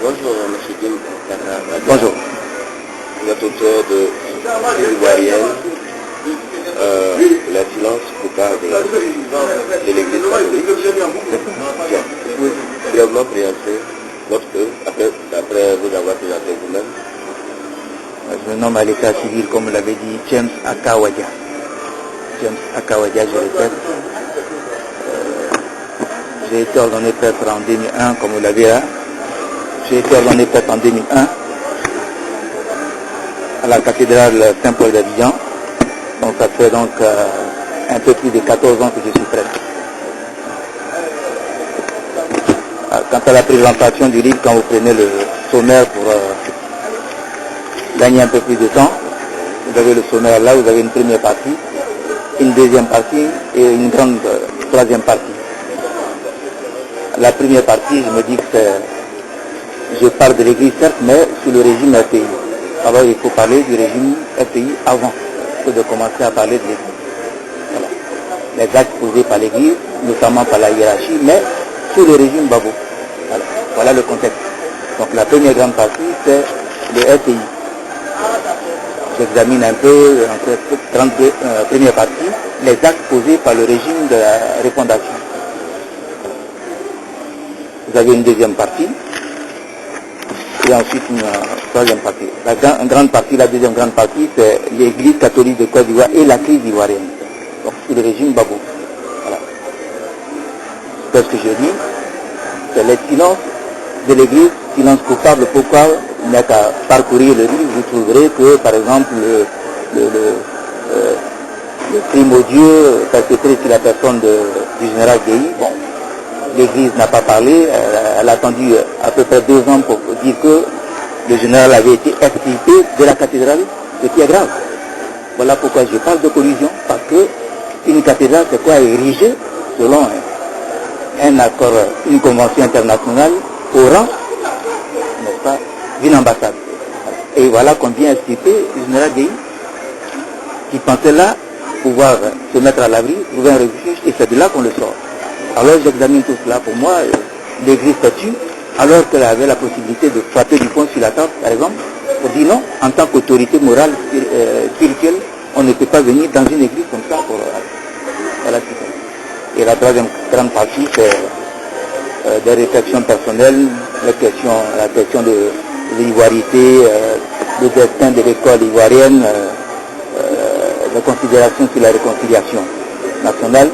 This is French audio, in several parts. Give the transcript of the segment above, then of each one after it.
Bonjour, M. Kim. Bonjour. Vous êtes auteur de Crise ivoirienne, la silence coupable de l'Église catholique. Vous pouvez brièvement présenter votre œuvre après vous avoir présenté vous-même. Je me nomme à l'état civil, comme vous l'avez dit, James Akawadia. James Akawadia, je répète. J'ai été ordonné prêtre en 2001, comme vous l'avez là. J'ai été ordonné prêtre en 2001 à la cathédrale Saint-Paul d'Abidjan. Donc ça fait donc un peu plus de 14 ans que je suis prêtre. Quant à la présentation du livre, quand vous prenez le sommaire pour gagner un peu plus de temps, vous avez le sommaire là, vous avez une première partie, une deuxième partie et une grande troisième partie. La première partie, je me dis que je parle de l'Église certes, mais sous le régime RPI. Alors il faut parler du régime RPI avant que de commencer à parler de l'Église. Voilà. Les actes posés par l'Église, notamment par la hiérarchie, mais sous le régime Babo. Voilà le contexte. Donc la première grande partie, c'est le RPI. J'examine un peu, en cette première partie, les actes posés par le régime de la refondation. Vous avez une deuxième partie, et ensuite une troisième partie. La grande partie, la deuxième grande partie, c'est l'Église catholique de Côte d'Ivoire et la crise ivoirienne. Donc c'est le régime Babo. Voilà. C'est ce que je dis, c'est le silence de l'Église, silence coupable. Pourquoi il n'y a qu'à parcourir le livre, vous trouverez que, par exemple, le crime odieux perpétré sur la personne du général Guéhi, bon, l'Église n'a pas parlé, elle a attendu à peu près 2 ans pour dire que le général avait été extirpé de la cathédrale, ce qui est grave. Voilà pourquoi je parle de collusion, parce que une cathédrale, c'est quoi, érigée selon un accord, une convention internationale au rang, n'est-ce pas, d'une ambassade. Et voilà qu'on vient extirper le général Guéhi, qui pensait là pouvoir se mettre à l'abri, trouver un refuge, et c'est de là qu'on le sort. Alors j'examine tout cela. Pour moi, l'Église statue, alors qu'elle avait la possibilité de frapper du poing sur la table, par exemple, pour dire non, en tant qu'autorité morale, spirituelle, on ne peut pas venir dans une église comme ça pour... Voilà. Et la troisième grande partie, c'est des réflexions personnelles, la question de l'ivoirité, le destin de l'école ivoirienne, les considérations sur la réconciliation nationale,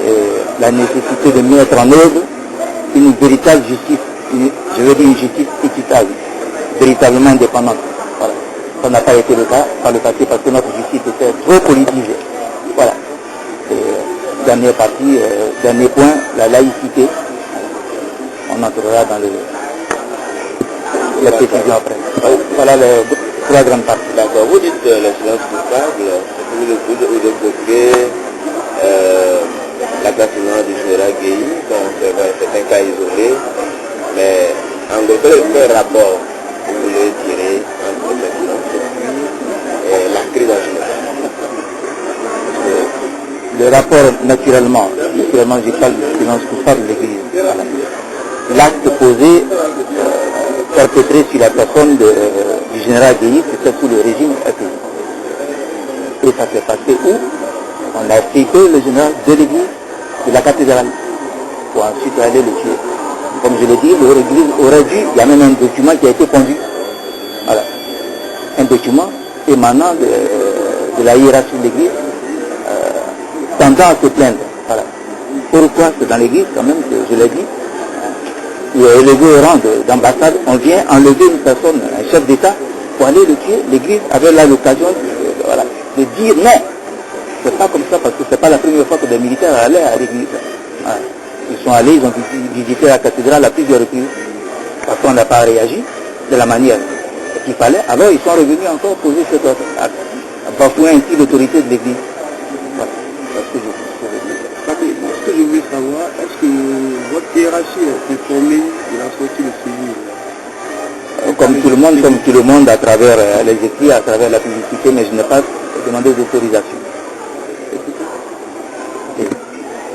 et la nécessité de mettre en œuvre une véritable justice, je veux dire une justice équitable, véritablement indépendante. Voilà. Ça n'a pas été le cas par le passé parce que notre justice était trop politisée. Voilà. Et, dernière partie, dernier point, la laïcité. On entrera dans la précision après. Voilà les 3 grandes parties. D'accord. Vous dites le silence coupable, vous évoquez l'assassinat du général Guéhi, c'est un cas isolé, mais en gros, quel rapport vous voulez tirer entre le silence et la crise en général? Le rapport, naturellement, je parle du silence coupable de l'Église. Voilà. L'acte posé, perpétré sur la personne du général Guéhi, c'était sous le régime RPI. Et ça s'est passé où? On a extirpé le général de l'église, de la cathédrale, pour ensuite aller le tuer. Comme je l'ai dit, l'église aurait dû, il y a même un document qui a été pondu. Voilà. Un document émanant de la hiérarchie de l'église, tendant à se plaindre. Voilà. Pourquoi? C'est dans l'église, quand même, que je l'ai dit, il est élevé au rang d'ambassade, on vient enlever une personne, un chef d'État, pour aller le tuer. L'église avait là l'occasion de dire non. C'est pas comme ça parce que c'est pas la première fois que des militaires allaient à l'église. Voilà. Ils sont allés, ils ont visité la cathédrale à plusieurs reprises. Parce qu'on n'a pas réagi de la manière qu'il fallait. Alors ils sont revenus encore poser cet autre acte, bafouer ainsi l'autorité de l'église. Voilà. C'est ce que je veux dire. Ce que je voulais savoir, est-ce que votre hiérarchie est informée de la sortie de ce livre? Comme tout le monde, à travers les écrits, à travers la publicité, mais je n'ai pas demandé d'autorisation.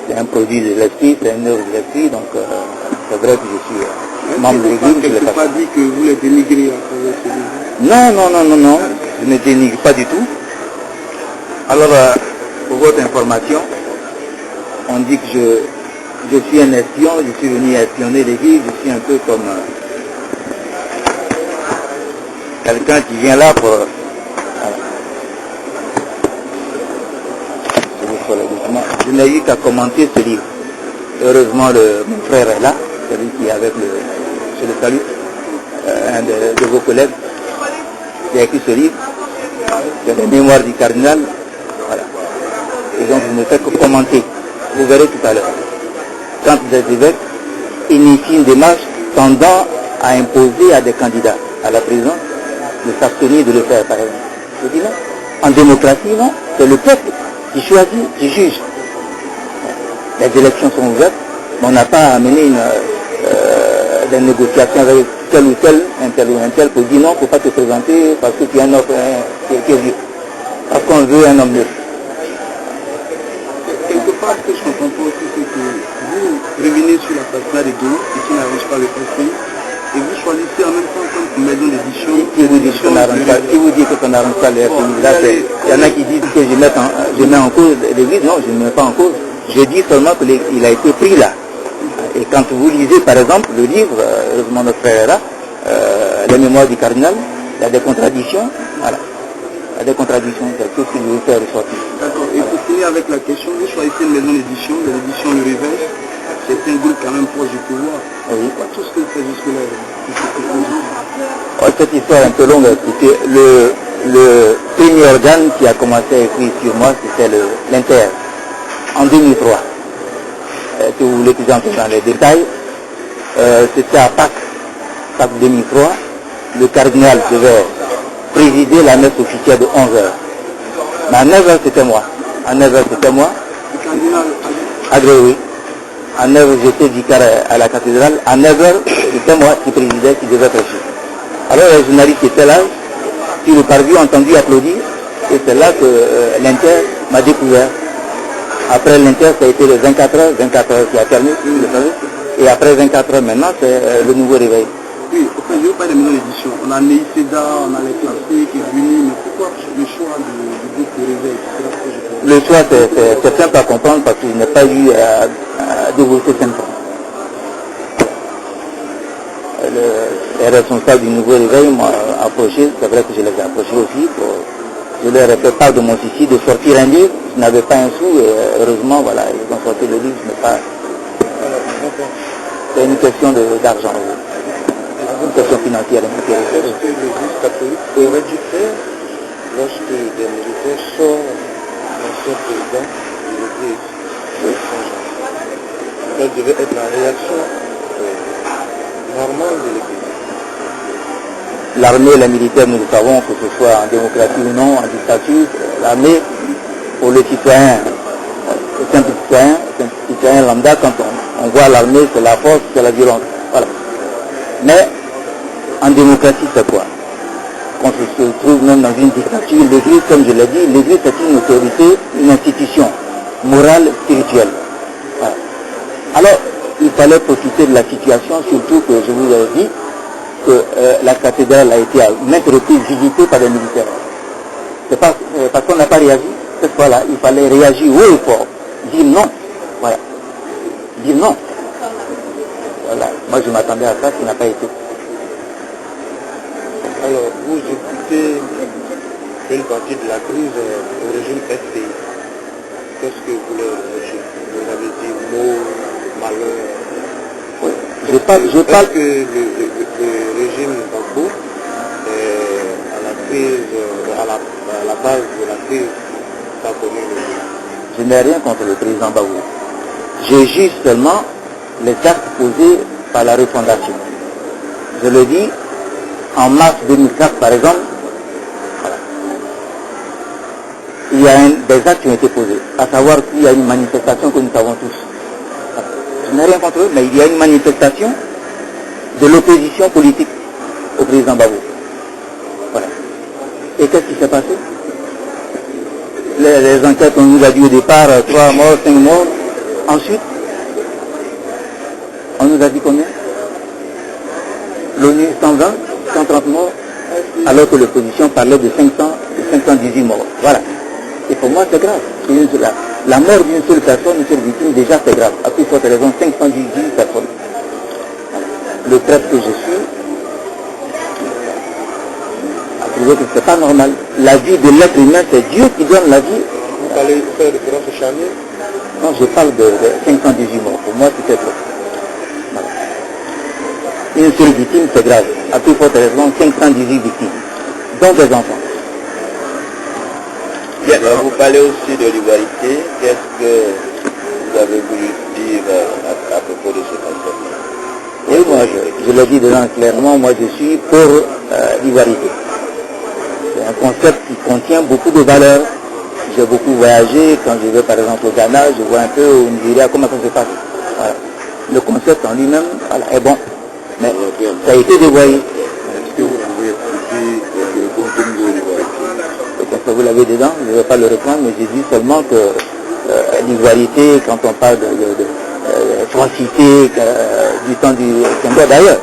C'est un produit de l'esprit, c'est une œuvre de l'esprit, donc C'est vrai que je suis membre de l'église. Je n'ai pas dit que vous les dénigrez à travers ce livre. Non, je ne dénigre pas du tout. Alors, pour votre information, on dit que je suis un espion, je suis venu espionner l'église, je suis un peu comme quelqu'un qui vient là pour... Je n'ai eu qu'à commenter ce livre. Heureusement, mon frère est là, celui qui est avec je le salue, un de vos collègues, qui a écrit ce livre, c'est les mémoires du cardinal. Voilà. Et donc, je ne fais que commenter. Vous verrez tout à l'heure. Quand des évêques initient une démarche tendant à imposer à des candidats à la prison de s'abstenir de le faire, par exemple. Je dis non. En démocratie, non. C'est le peuple qui choisit, qui juge. Les élections sont ouvertes, mais on n'a pas à mener des négociations avec tel ou tel pour dire non, il ne faut pas te présenter parce que tu es un homme qui est vieux. Parce qu'on veut un homme neutre. Quelque part, ce que je comprends pas aussi, c'est que vous revenez sur l'assassinat de Guéhi, et qui n'arrive pas le passé, et vous choisissez en même temps comme maison d'édition. Qui vous dit que ça n'arrange pas les FPI? Il y en a qui disent que je mets en cause l'église. Non, je ne mets pas en cause. Je dis seulement qu'il a été pris là. Et quand vous lisez par exemple le livre, heureusement notre frère est là, les mémoires du cardinal, il y a des contradictions. Voilà. Il y a des contradictions, c'est tout ce qu'il veut faire ressortir. D'accord. Et pour finir avec la question, vous choisissez une maison d'édition, l'édition Le Réveil, c'est un groupe quand même proche du pouvoir. Oui. Tout ce que vous faites jusque-là, cette histoire est un peu longue à expliquer. Le premier organe qui a commencé à écrire sur moi, c'était l'Inter, en 2003. Si vous voulez que j'entre dans les détails, c'était à Pâques 2003, le cardinal devait présider la messe officielle de 11h. Mais à 9h c'était moi. À 9h c'était moi. Le cardinal Agré, oui. À 9h j'étais vicaire à la cathédrale. À 9h c'était moi qui présidais, qui devait prêcher. Alors les journalistes étaient là, sur le parvis ont entendu applaudir. Et c'est là que l'Inter m'a découvert. Après l'Inter, ça a été les 24 heures qui a terminé, et après 24 heures maintenant, c'est le nouveau réveil. Oui, enfin, je ne veux pas les maisons d'édition. On a Neïcéda, on a les classiques, Vuni, mais pourquoi le choix du groupe de réveil? Le choix, c'est simple à comprendre parce que je n'ai pas eu à développer 5 ans. Les responsables du nouveau réveil m'ont approché, c'est vrai que je les ai approchés aussi je leur ai fait part de mon souci de sortir un livre, je n'avais pas un sou et heureusement voilà, ils ont sorti le livre, je n'ai pas... C'est une question d'argent, une question financière. Qu'est-ce que l'Église catholique aurait dû faire lorsque des militaires sortent l'ancien président de l'Église de Saint-Jean? Quelle devait être la réaction normale de l'Église? L'armée et les militaires, nous le savons, que ce soit en démocratie ou non, en dictature, l'armée, pour le citoyen, le simple citoyen lambda, quand on voit l'armée, c'est la force, c'est la violence. Voilà. Mais en démocratie, c'est quoi? Quand on se trouve même dans une dictature, l'Église, comme je l'ai dit, l'Église c'est une autorité, une institution morale, spirituelle. Voilà. Alors, il fallait profiter de la situation, surtout que je vous ai dit, que la cathédrale a été à maintes reprises visitée par les militaires. C'est parce qu'on n'a pas réagi. Cette fois-là, il fallait réagir haut et fort. Dire non. Voilà. Dire non. Voilà. Moi, je m'attendais à ça, ce n'a pas été. Alors, vous écoutez une partie de la crise au régime FPI. Qu'est-ce que vous voulez reprocher? Vous avez dit mot, malheur. Oui. Je parle... Est-ce que le régime Gbagbo est à la base de la crise qu'a connue le pays? Je n'ai rien contre le président Gbagbo. Je juge seulement les actes posés par la refondation. Je le dis, en mars 2004 par exemple, voilà, il y a des actes qui ont été posés, à savoir qu'il y a une manifestation que nous savons tous. Je n'ai rien contre eux, mais il y a une manifestation de l'opposition politique au président Gbagbo. Voilà. Et qu'est-ce qui s'est passé? Les enquêtes, on nous a dit au départ 3 morts, 5 morts. Ensuite, on nous a dit combien? L'ONU 120, 130 morts, alors que l'opposition parlait de 518 morts. Voilà. Et pour moi, c'est grave. La mort d'une seule personne, une seule victime, déjà c'est grave. À plus forte raison, 518 personnes. Voilà. Le prêtre que je suis a trouvé que c'est pas normal. La vie de l'être humain, c'est Dieu qui donne la vie. Vous parlez faire référence au charnier? Non, je parle de 518 morts. Pour moi, c'était trop. Voilà. Une seule victime, c'est grave. À plus forte raison, 518 victimes, dont des enfants. Bien, vous parlez aussi de l'ivoirité. Qu'est-ce que vous avez voulu dire à propos de ce concept? Oui, moi, je le dis dedans clairement, moi je suis pour l'ivoirité. C'est un concept qui contient beaucoup de valeurs. J'ai beaucoup voyagé. Quand je vais par exemple au Ghana, je vois un peu au Nigeria comment ça se passe. Voilà. Le concept en lui-même est bon, mais ça a été dévoyé. Est-ce que vous pouvez expliquer le contenu de l'ivoirité? Vous l'avez dedans, je ne vais pas le reprendre, mais j'ai dit seulement que l'ivoirité, quand on parle de francité du temps du Senghor, d'ailleurs,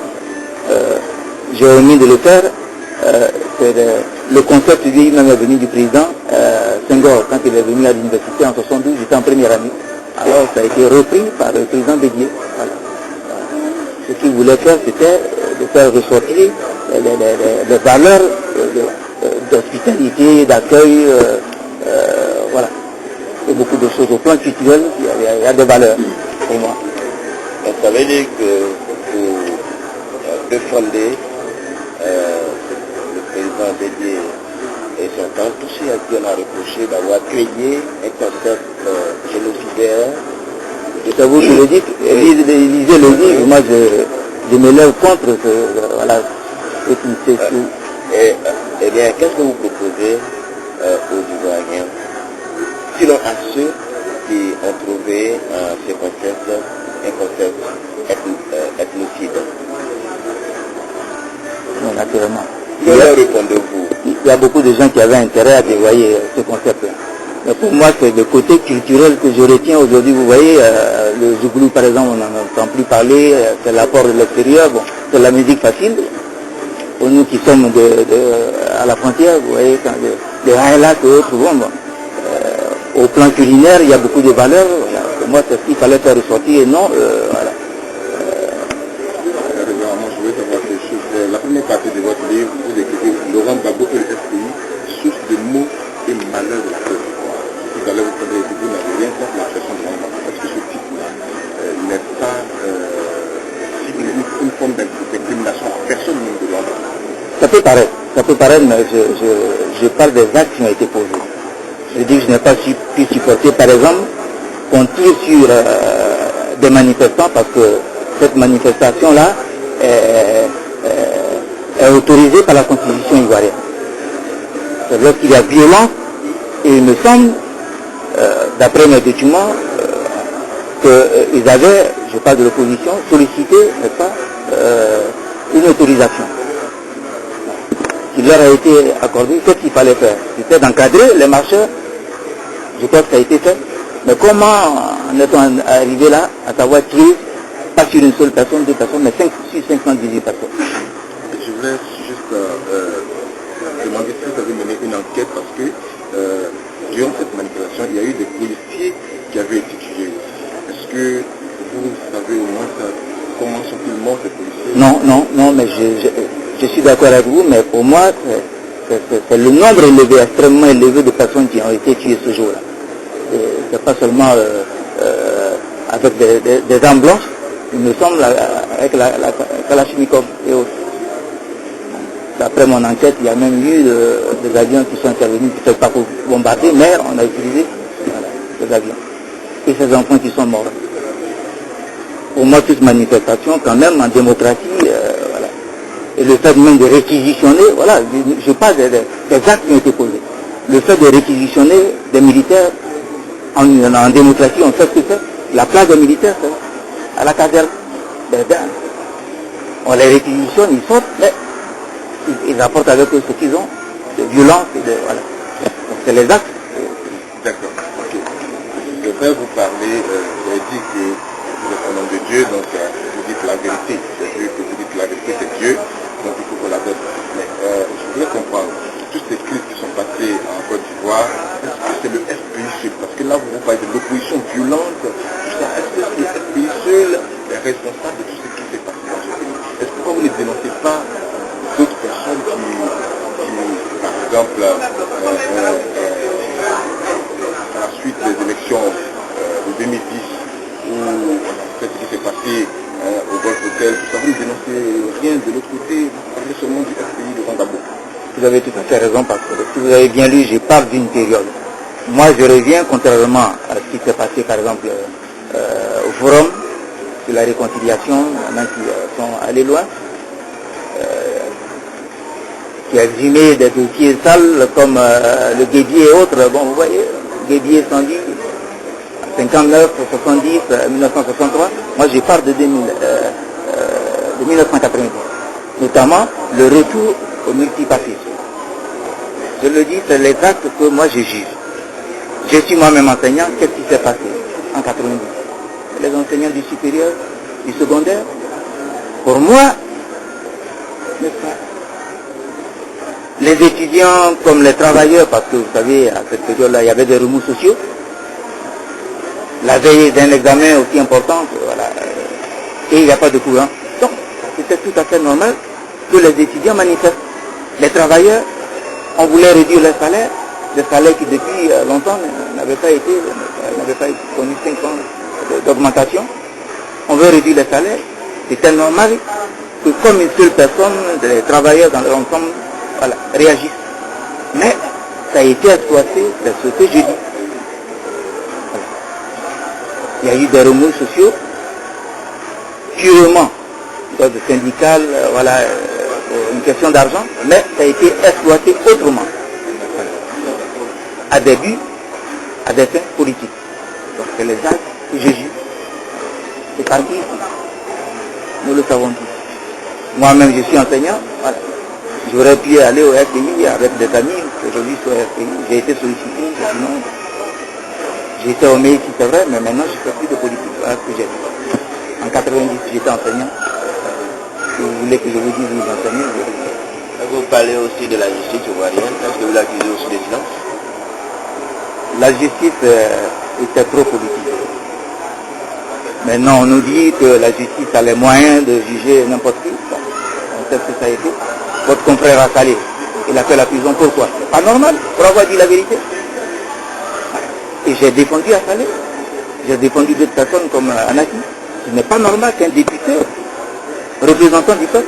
j'ai omis de le faire, le concept lui-même est venu du président Senghor, quand il est venu à l'université en 72, j'étais en première année. Alors ça a été repris par le président Bédier. Voilà. Ce qu'il voulait faire, c'était de faire ressortir les valeurs d'hospitalité, d'accueil, voilà. Et beaucoup de choses au plan culturel, il y a des valeurs pour moi. Donc, ça veut dire que vous défendez le président Bédier et son camp, tous ceux à qui on a reproché d'avoir créé un concept génocidaire. C'est vous qui le dites, lisez le livre, moi je me lève contre voilà, ce qui c'est tout. Eh bien, qu'est-ce que vous proposez aux Ivoiriens, sinon à ceux qui ont trouvé ce concept un concept ethnocide? Non, naturellement. Que leur répondez-vous? Il y a beaucoup de gens qui avaient intérêt à dévoyer ce concept-là. Mais pour moi, c'est le côté culturel que je retiens aujourd'hui. Vous voyez, le Zouglou, par exemple, on n'en entend plus parler, c'est l'apport de l'extérieur, bon, c'est la musique facile. Pour nous qui sommes à la frontière, vous voyez, quand les highlights et autres, bon, au plan culinaire, il y a beaucoup de valeurs. Voilà. Pour moi, c'est ce qu'il fallait faire ressortir et non, voilà. Moi, je voulais savoir quelque chose. La première partie de votre livre, vous écrivez Laurent Gbagbo et le FPI, source de mots et malheur de la peuple. Tout à l'heure, vous parlez que vous n'avez rien contre la personne de Laurent Gbagbo. Est-ce que ce type-là n'est pas une forme d'incrimination à personne de Laurent Gbagbo? Ça peut paraître, mais je parle des actes qui ont été posés. Je dis que je n'ai pas pu supporter, par exemple, qu'on tire sur des manifestants parce que cette manifestation-là est autorisée par la Constitution ivoirienne. C'est lorsqu'il y a violence, et il me semble, d'après mes documents, qu'ils avaient, je parle de l'opposition, sollicité, n'est-ce pas, une autorisation qui leur a été accordée. Qu'est-ce qu'il fallait faire? C'était d'encadrer les marcheurs. Je crois que ça a été fait. Mais comment en est-on arrivé là, à savoir tirer, pas sur une seule personne, deux personnes, mais sur 518 personnes? Je voulais juste demander si vous avez mené une enquête parce que durant cette manifestation, il y a eu des policiers qui avaient été tués. Est-ce que vous savez au moins comment sont-ils morts ces policiers? Non, mais je suis d'accord avec vous, mais pour moi, c'est le nombre élevé, extrêmement élevé de personnes qui ont été tuées ce jour-là. C'est pas seulement avec des armes blanches, il me semble, avec la Kalachnikov et autres. D'après mon enquête, il y a même eu des avions qui sont intervenus, peut-être pas pour bombarder, mais on a utilisé des avions. Et ces enfants qui sont morts. Pour moi, toute manifestation, quand même, en démocratie, voilà. Et le fait même de réquisitionner, voilà, je parle des actes qui ont été posés. Le fait de réquisitionner des militaires en démocratie, on sait ce que c'est. La place des militaires, c'est à la caserne. On les réquisitionne, ils sortent, mais ils apportent avec eux ce qu'ils ont, de violence, voilà. Donc c'est les actes. D'accord, ok. Je vais vous parler, vous avez dit que vous êtes au nom de Dieu, donc vous dites la vérité. C'est Dieu que vous dites, la vérité c'est Dieu, donc il faut qu'on la donne. Mais je voudrais comprendre, toutes ces crises qui sont passées en Côte d'Ivoire, est-ce que c'est le FPI seul? Parce que là vous parlez de l'opposition violente, tout ça, est-ce que c'est le FPI seul est responsable de tout ce qui s'est passé dans ce pays? Est-ce que vous ne dénoncez pas d'autres personnes qui par exemple, à la suite des élections de 2010, où ce qui s'est passé au Golf Hotel, tout ça, vous ne dénoncez rien de l'autre côté, vous parlez seulement du FPI de Rwanda. Vous avez tout à fait raison, parce que si vous avez bien lu, je parle d'une période. Moi, je reviens, contrairement à ce qui s'est passé, par exemple, au forum sur la réconciliation, il y en a qui sont allés loin, qui a exhumé des dossiers sales comme le Guédier et autres. Bon, vous voyez, Guédier 110, 59, 70, 1963. Moi, je parle de 1990. Notamment le retour au multipartisme. Je le dis, c'est les actes que moi je juge. Je suis moi-même enseignant. Qu'est-ce qui s'est passé en 90? Les enseignants du supérieur, du secondaire, pour moi, n'est-ce pas? Les étudiants comme les travailleurs, parce que vous savez, à cette période-là, il y avait des remous sociaux. La veille d'un examen aussi important, voilà, et il n'y a pas de courant. Donc, c'était tout à fait normal que les étudiants manifestent. Les travailleurs, on voulait réduire les salaires qui depuis longtemps n'avaient pas connu 5 ans d'augmentation. On veut réduire les salaires. C'était normal que comme une seule personne, les travailleurs dans leur ensemble, voilà, réagissent. Mais ça a été exploité, c'est ce que je dis. Voilà. Il y a eu des remous sociaux, purement syndical, voilà, une question d'argent, mais ça a été exploité autrement, à des buts, à des fins politiques. Donc c'est les actes que je juge. C'est parti ici. Nous le savons tous. Moi-même, je suis enseignant. Voilà. J'aurais pu aller au FPI avec des amis. Aujourd'hui, sur le FPI, j'ai été sollicité. Sinon, j'étais au MEI, c'est vrai, mais maintenant, je ne fais plus de politique. Voilà ce que j'ai dit. En 90, j'étais enseignant. Si vous voulez que je vous dise, vous enseignez, Vous parlez aussi de la justice ivoirienne. Est-ce que vous l'accusez aussi de silence? La justice était trop politique. Maintenant, on nous dit que la justice a les moyens de juger n'importe qui. Bon, on sait ce que ça a été. Votre confrère a salé. Il a fait la prison. Pourquoi? C'est pas normal, pour avoir dit la vérité. Et j'ai défendu à Salé. J'ai défendu d'autres personnes comme Anaki. Ce n'est pas normal qu'un député, représentant du peuple,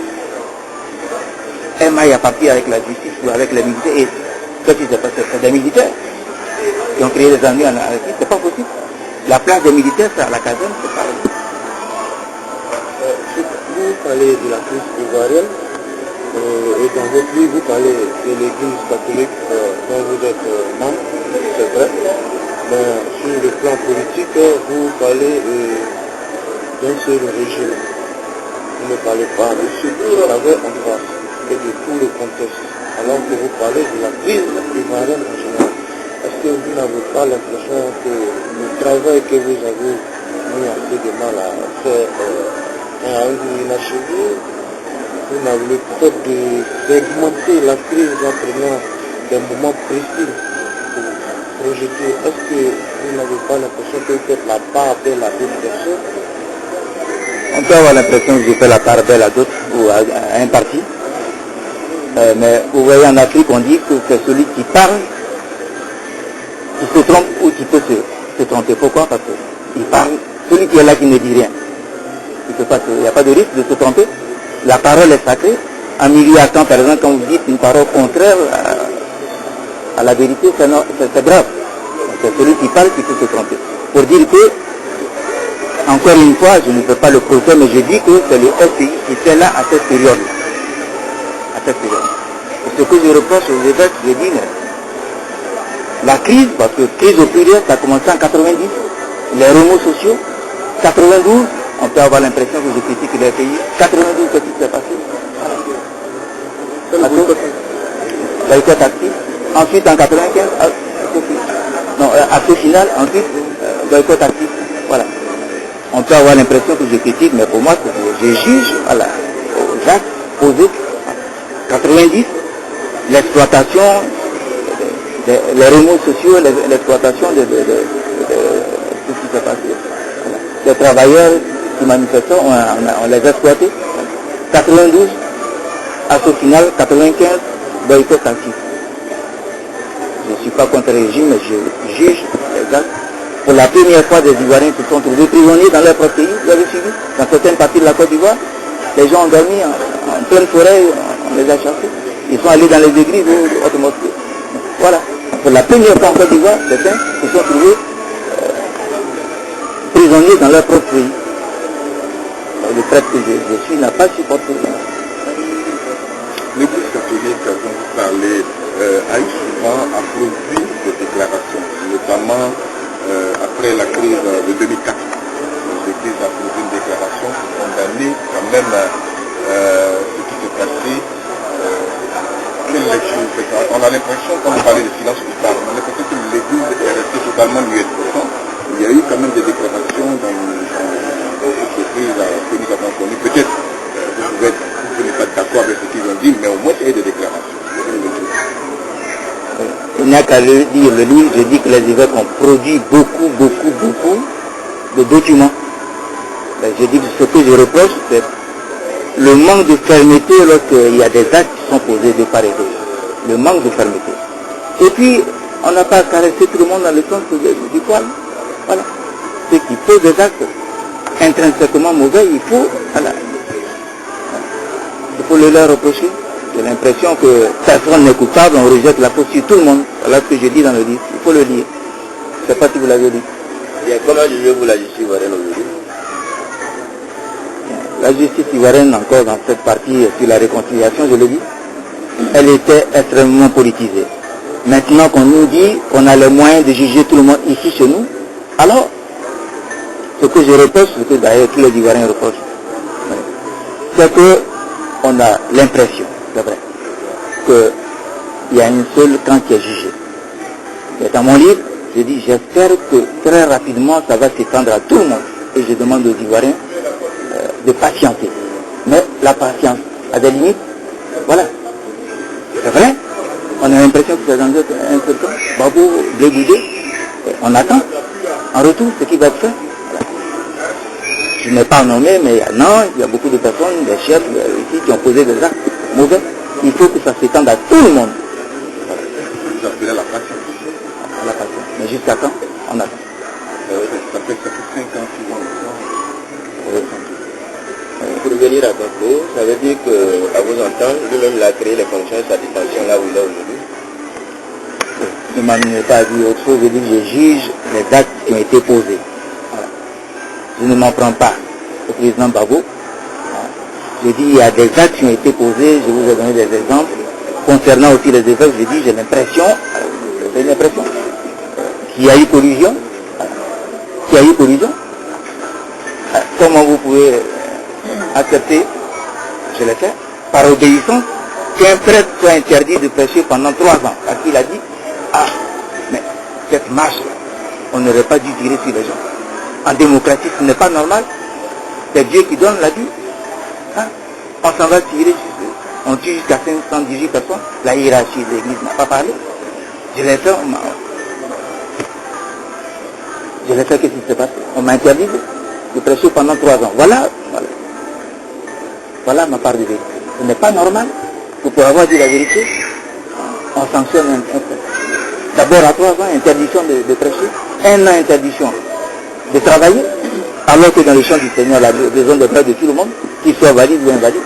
ait maille à partir avec la justice ou avec les militaires. Et ce qui s'est passé, c'est des militaires qui ont créé des ennuis en Anaki. C'est pas possible. La place des militaires, c'est à la caserne, c'est pareil. Vous parlez de la crise ivoirienne, et dans votre livre, vous parlez de l'église catholique dont vous êtes membre, c'est vrai. Mais sur le plan politique, vous parlez d'un seul régime. Vous ne parlez pas de ce qui avait en face et de tout le contexte, alors que vous parlez de la crise ivoirienne en général. Est-ce que vous n'avez pas l'impression que le travail que vous avez mis assez de mal à faire a rendu inachevé? Vous n'avez pas d'augmenter la crise en prenant des moments précis pour projeter. Est-ce que vous n'avez pas l'impression que vous faites la part belle à d'autres personnes? On peut avoir l'impression que je fais la part belle à d'autres ou à un parti. Mais vous voyez, en Afrique, on dit que c'est celui qui parle qui se trompe ou qui peut se tromper. Pourquoi? Parce qu'il parle, celui qui est là qui ne dit rien. Il n'y a pas de risque de se tromper. La parole est sacrée. En milieu à temps, par exemple, quand vous dites une parole contraire à la vérité, c'est grave. C'est celui qui parle qui peut se tromper. Pour dire que, encore une fois, je ne peux pas le prouver, mais je dis que c'est le FPI qui était là à cette période. À cette période. Et ce que je reproche aux évêques, je dis, la crise, parce que crise au pluriel, ça a commencé en 90, les remous sociaux, 92, on peut avoir l'impression que je critique les pays, 92, qu'est-ce qui s'est passé? Boycott actif. Ensuite, en 95, à ce final, ensuite, boycott actif. Voilà. on peut avoir l'impression que je critique, mais pour moi, je juge voilà, aux actes posés. 90, l'exploitation, les remous sociaux, l'exploitation de tout ce qui s'est passé. Voilà. Les travailleurs qui manifestaient, on les a exploités. 92, assaut final, 95, boycott actif. Je ne suis pas contre le régime, mais je juge les actes. Pour la première fois, des Ivoiriens se sont trouvés prisonniers dans leur propre pays. Vous avez suivi, dans certaines parties de la Côte d'Ivoire, les gens ont dormi en pleine forêt, on les a chassés. Ils sont allés dans les églises ou autres mosquées. Voilà. Pour la première fois en Côte d'Ivoire, certains se sont trouvés prisonniers dans leur propre pays. Le prêtre que je suis n'a pas supporté. L'Église catholique dont vous parlez a eu souvent à produire des déclarations, notamment après la crise de 2004. L'Église a produit une déclaration pour condamner quand même ce qui s'est passé. On a l'impression, quand on parlait de silence coupable, on a l'impression que l'Église est restée totalement muette. Il y a eu quand même des déclarations dans cette crise que nous avons connues. Peut-être vous n'êtes pas d'accord avec ce qu'ils ont dit, mais au moins il y a eu des déclarations. Il n'y a qu'à le dire, le livre, je dis que les évêques ont produit beaucoup de documents. Je dis que ce que je reproche, c'est le manque de fermeté lorsqu'il y a des actes qui sont posés de part et d'autre. Le manque de fermeté. Et puis, on n'a pas caressé tout le monde dans le sens du poil. Voilà. Ceux qui posent des actes intrinsèquement mauvais, il faut le leur reprocher. J'ai l'impression que personne n'est coupable, on rejette la faute sur tout le monde. Voilà ce que je dis dans le livre. Il faut le lire. Je ne sais pas si vous l'avez dit. Et comment jugez-vous la justice ivoirienne aujourd'hui? La justice ivoirienne, encore dans cette partie sur la réconciliation, je le dis, elle était extrêmement politisée. Maintenant qu'on nous dit qu'on a les moyens de juger tout le monde ici chez nous, alors, ce que je reproche, ce que d'ailleurs tous les Ivoiriens reprochent, c'est qu'on a l'impression, c'est vrai, qu'il y a une seule camp qui est jugé. Et dans mon livre, je dis, j'espère que très rapidement, ça va s'étendre à tout le monde. Et je demande aux Ivoiriens de patienter. Mais la patience a des limites. Voilà. C'est vrai. On a l'impression que c'est dans un seul camp. Babou, Blegoudé, on attend. En retour, ce qui va être fait. Voilà. Je n'ai pas nommé, mais il y a beaucoup de personnes, des chefs ici, qui ont posé des actes mauvais. Il faut que ça s'étende à tout le monde. Voilà. Vous appelez la patience. La patience. Mais jusqu'à quand on attend. Ça fait 5 ans, 6 ans. Pour revenir à Gbagbo, ça veut dire qu'à vous entendre, lui-même il a créé les conditions de sa détention là où il est aujourd'hui. Je ne m'en ai pas dit autre chose, je dis que je juge les actes qui ont été posés. Voilà. Je ne m'en prends pas au président Gbagbo. Voilà. Je dis il y a des actes qui ont été posés, je vous ai donné des exemples. Concernant aussi les évêques, je dis j'ai l'impression qu'il y a eu collusion. Qu'il y a eu collusion. Comment vous pouvez accepter, je l'ai fait, par obéissance, qu'un prêtre soit interdit de prêcher pendant 3 ans. Parce qu'il a dit, mais cette marche, on n'aurait pas dû tirer sur les gens. En démocratie, ce n'est pas normal. C'est Dieu qui donne la vie. On s'en va tirer, on tue jusqu'à 518 personnes. La hiérarchie de l'église n'a pas parlé. Je l'ai fait, qu'est-ce qui s'est passé? On m'a interdit de prêcher pendant 3 ans. Voilà ma part de vérité. Ce n'est pas normal que pour avoir dit la vérité, on sanctionne un prêtre. D'abord à 3 ans, interdiction de prêcher, 1 an interdiction de travailler, alors que dans le champ du Seigneur, la besoin de prêtre de tout le monde, qu'il soit valide ou invalide,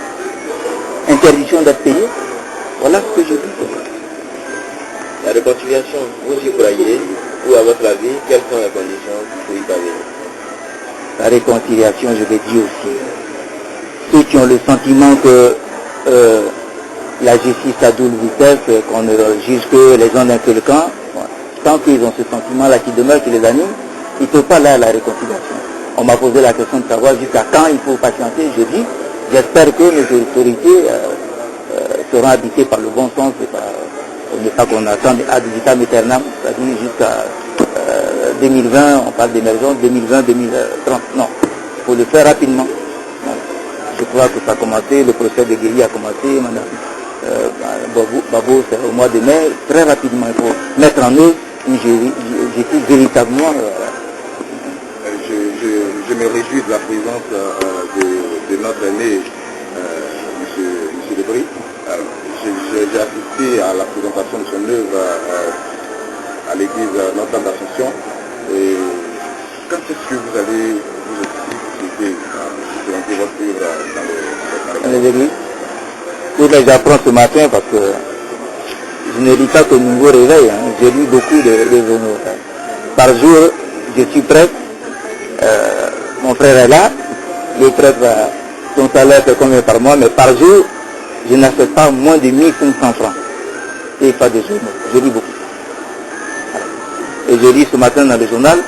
interdiction d'être payé. Voilà ce que je dis. La réconciliation, vous y croyez, ou à votre avis, quelles sont les conditions pour y parvenir? La réconciliation, je l'ai dit aussi. Ceux qui ont le sentiment que la justice à double vitesse, qu'on ne juge que les gens d'un seul camp, tant qu'ils ont ce sentiment-là qui demeure, qui les anime, il ne peut pas là la réconciliation. On m'a posé la question de savoir jusqu'à quand il faut patienter. Je dis, j'espère que nos autorités seront habitées par le bon sens et par ne pas qu'on attende ad vitam aeternam, c'est-à-dire jusqu'à 2020, on parle d'émergence, 2020, 2030, non. faut le faire rapidement. Je crois que ça a commencé, le procès de Guéhi a commencé, madame Babo, c'est au mois de mai, très rapidement, il faut mettre en œuvre une justice véritablement. Je me réjouis de la présence de notre aîné, M. Debris. J'ai assisté à la présentation de son œuvre à l'église Notre-Dame d'Ascension. Et quand est-ce que vous allez vous expliquer votre œuvre dans les églises? Oui, là j'apprends ce matin parce que je ne lis pas que nouveau réveil, hein. J'ai lu beaucoup de journaux. Par jour, je suis prêtre, mon frère est là, le prêtre, son salaire c'est combien par mois, mais par jour, je n'accepte pas moins de 1500 francs. Et pas de journaux, je lis beaucoup. Et je lis ce matin dans le journal